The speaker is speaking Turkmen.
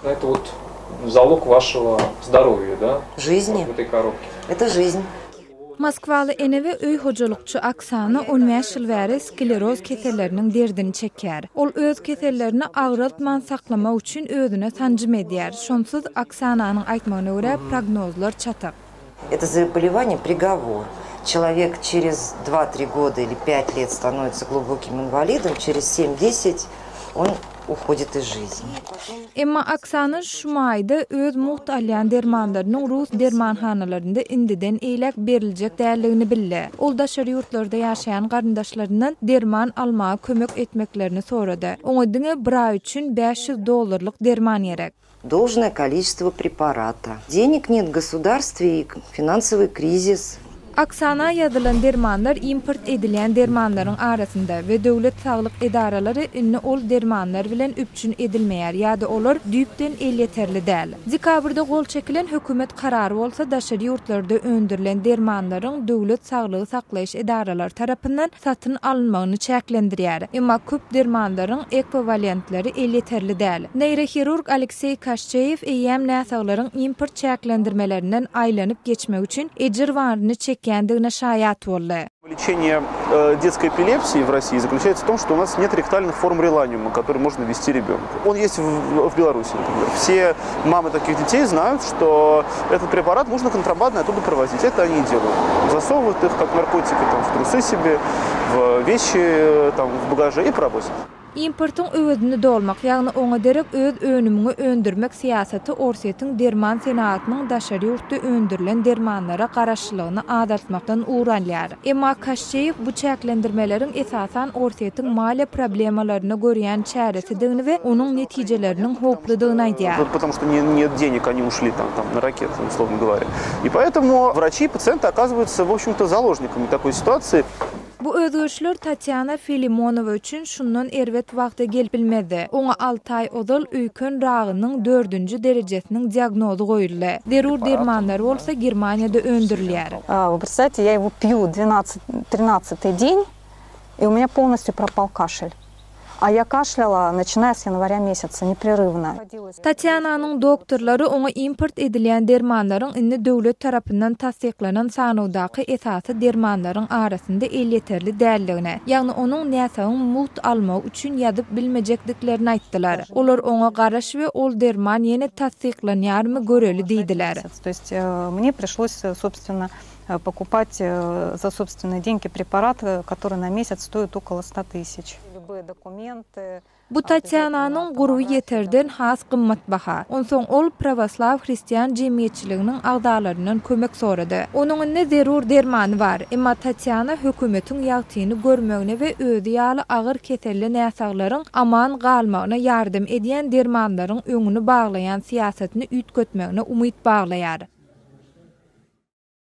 Это вот залог вашего здоровья, да? Жизни. В этой коробке. Это жизнь. Moskvalı enevi öy hojalykçy Oksana 15 ýyl bäri skleroz keselleriniň derdini çekýär. Ol öz kesellerini agratman saklamak üçin özüne tanjym edýär. Şonsuz Oksananyň aýtmagyna görä prognozlar çatak. Это заболевание приговор. Человек через 2-3 года или 5 лет становится глубоким инвалидом, через 7-10 он uходит из жизни. Emma Oksana şu maýda öz muhtalyan dermanlarynyň Rus dermanhanalarynda indiden eýlek beriljek däldigini bildi. Ol daşary ýurtlarda ýaşaýan garyndaşlarynyň derman almagy kömek etmeklerini sorady. Oňa diňe bir ay üçin $500 derman gerek. Должное количество препарата. Денег нет в государстве и финансовый кризис. Oksana ýazylan dermanlar import edilen dermanlaryň arasynda we döwlet saglyk edaralary inni ol dermanlar bilen üpçün edilmeýär ýa-da olar düýpden el ýeterli däl. Dekabrda gol çekilen hökümet karary bolsa daşary ýurtlarda öndürilen dermanlaryň döwlet saglygy saklaýyş edaralary tarapyndan satyn alınmagyny çäklendirýär. Emma köp dermanlaryň ekwivalentleri el ýeterli däl. Neyrohirurg Aleksey Kashcheyev eýem näsaglaryň import çäklendirmelerinden aýlanyp geçmek üçin ejirwaryny kendine şayat oldu. Лечение детской эпилепсии в России заключается в том, что у нас нет ректальных форм реланиума, которые можно ввести ребенку. Он есть в Беларуси, например. Все мамы таких детей знают, что этот препарат можно контрабандно оттуда провозить. Это они делают. Засовывают их как наркотики там, в трусы себе, в вещи, там, в багаже и провозят. Importun özünü dolmak, ýagny oňa derek öz önümini öndürmek siýasaty Orsetň derman senatynyň daşary ýurtda öndürilen dermanlara garaşlygyny adatmakdan uğranýar. Emma Kashcheyev bu çäklendirmeleriň esasan Orsetň maliýe problemalaryna görýän çäresidigini we onuň netijeleriniň hopludygyny aýdýar. Потому что нет денег, они ушли там на ракеты, условно говоря. И поэтому врачи и пациенты оказываются, в общем-то, заложниками такой ситуации. Bu özgürçler Tatyana Filimonova üçün şundan erwet wagty gelip bilmedi. Oňa 6 ay odal öýkün ragynyň 4-nji derejesiniň diagnozy goýuldy. Derur dermanlar bolsa Germaniýada öndürilýär. Вы представьте, я его пью 12-13 день, и у меня полностью пропал кашель. А я кашляла, начиная с января месяца, непрерывно. Tatyananyň doktorlary oňa import edilen dermanlaryň indi döwlet tarapyndan tasdiklanan sanawdaky esasy dermanlaryň arasynda el ýeterli däldigine, ýagny onuň näsagyň mut almak üçin ýadyp bilmejekdiklerini aýtdylar. Olar oňa garaş we ol derman ýene tasdiklanýarmy göreli diýdiler. То есть мне пришлось, собственно, покупать за собственные деньги препарат, который на месяц стоит около 100 000. Bu Tatyananyň guruwy ýeterden has gymmat baha. Onsoň ol prawaslaw hristiýan jemgyýetçiliginiň agdalaryndan kömek sorady. Onuň inde zerur dermany bar. Emma Tatyana hökümetiň ýagtyny görmegine we özü ýaly agyr keselli näsaglaryň aman galmagyna ýardym edýän dermanlaryň öňüni baglaýan siýasatyny üýtgetmegine umyt baglaýar.